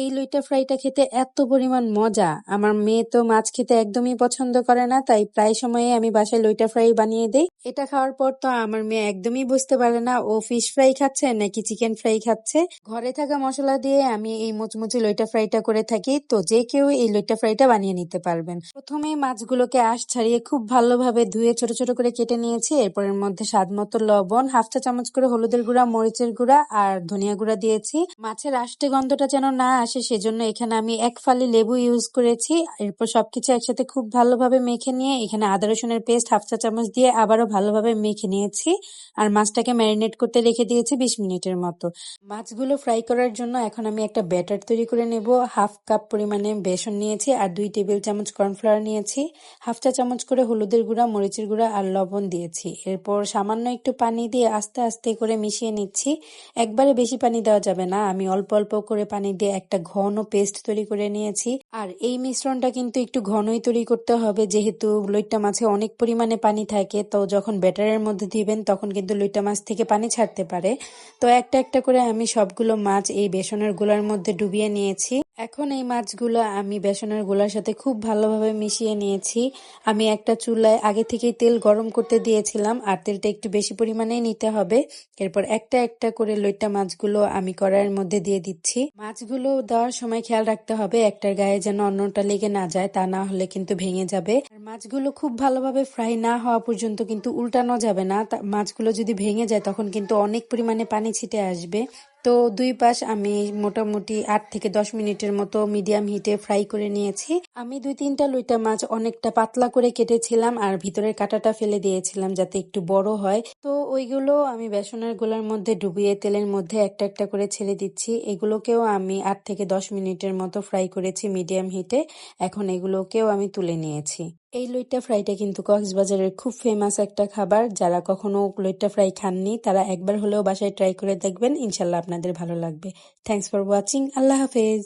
এই লইট্টা ফ্রাইটা খেতে এত পরিমাণ মজা। আমার মেয়ে তো মাছ খেতে একদমই পছন্দ করে না, তাই প্রায় সময়ে আমি বাসায় লইট্টা ফ্রাই বানিয়ে দেই। এটা খাওয়ার পর তো আমার মেয়ে একদমই বুঝতে পারে না ও ফিশ ফ্রাই খাচ্ছে নাকি চিকেন ফ্রাই খাচ্ছে। ঘরে থাকা মশলা দিয়ে আমি এই মুচমুচে লইট্টা ফ্রাইটা করে থাকি, তো যে কেউ এই লইট্টা ফ্রাইটা বানিয়ে নিতে পারবেন। প্রথমেই মাছগুলোকে আঁশ ছাড়িয়ে খুব ভালোভাবে ধুয়ে ছোট ছোট করে কেটে নিয়েছি। এরপর এর মধ্যে স্বাদ মতো লবণ, হাফ চা চামচ করে হলুদের গুঁড়া, মরিচের গুঁড়া আর ধনিয়া গুঁড়া দিয়েছি। মাছের আষ্টে গন্ধটা যেন না আসে সেজন্য এখানে আমি এক ফালি লেবু ইউজ করেছি। এরপর সবকিছু একসাথে খুব ভালোভাবে মেখে নিয়ে এখানে আদা রসুনের পেস্ট হাফ চা চামচ দিয়ে আবারও ভালোভাবে মেখে নিয়েছি। আর মাছটাকে ম্যারিনেট করতে রেখে দিয়েছি 20 মিনিটের মতো। মাছগুলো ফ্রাই করার জন্য এখন আমি একটা ব্যাটার তৈরি করে নেব। হাফ কাপ পরিমাণে বেসন নিয়েছি আর 2 টেবিল চামচ কর্নফ্লাওয়ার নিয়েছি। হাফ চা চামচ করে হলুদের গুঁড়া, মরিচের গুঁড়া আর লবণ দিয়েছি। এরপর সামান্য একটু পানি দিয়ে আস্তে আস্তে করে মিশিয়ে নিচ্ছি। একবারে বেশি পানি দেওয়া যাবে না, আমি অল্প অল্প করে পানি দিয়ে একটা ঘন পেস্ট তৈরি করে নিয়েছি। আর এই মিশ্রণটা কিন্তু একটু ঘনই তৈরি করতে হবে, যেহেতু লইট্টা মাছে অনেক পরিমাণে পানি থাকে, তো যখন ব্যাটারের মধ্যে দিবেন তখন কিন্তু লইট্টা মাছ থেকে পানি ছাড়তে পারে। তো একটা একটা করে আমি সবগুলো মাছ এই বেসনের গোলার মধ্যে ডুবিয়ে নিয়েছি। এখন এই মাছগুলো আমি বেসনের গোলার সাথে খুব ভালোভাবে মিশিয়ে নিয়েছি। আমি একটা চুলায় আগে থেকেই তেল গরম করতে দিয়েছিলাম, আর তেলটা একটু বেশি পরিমাণেই নিতে হবে। এরপর একটা একটা করে লইট্টা মাছগুলো আমি কড়াইয়ের মধ্যে দিয়ে দিচ্ছি। মাছগুলো দেওয়ার সময় খেয়াল রাখতে হবে একটার গায়ে যেন অন্যটা লেগে না যায়, তা না হলে কিন্তু ভেঙে যাবে। আর মাছগুলো খুব ভালোভাবে ফ্রাই না হওয়া পর্যন্ত কিন্তু উল্টানো যাবে না, মাছগুলো যদি ভেঙে যায় তখন কিন্তু অনেক পরিমাণে পানি ছিটে আসবে। তো দুই পাশ আমি মোটামুটি 8 থেকে 10 মিনিটের মতো মিডিয়াম হিটে ফ্রাই করে নিয়েছি। আমি 2-3টা লইট্টা মাছ অনেকটা পাতলা করে কেটেছিলাম আর ভিতরের কাঁটাটা ফেলে দিয়েছিলাম যাতে একটু বড় হয়। তো ওইগুলো আমি বেসনের গোলার মধ্যে ডুবিয়ে তেলের মধ্যে একটা একটা করে ছেড়ে দিচ্ছি। এগুলোকেও আমি 8 থেকে 10 মিনিটের মতো ফ্রাই করেছি মিডিয়াম হিটে। এখন এগুলোকেও আমি তুলে নিয়েছি। এই লইট্টা ফ্রাইটা কিন্তু কক্সবাজারের খুব ফেমাস একটা খাবার। যারা কখনো লইট্টা ফ্রাই খাননি তারা একবার হলেও বাসায় ট্রাই করে দেখবেন, ইনশাল্লাহ আপনাদের ভালো লাগবে। Thanks for watching. আল্লাহ হাফেজ।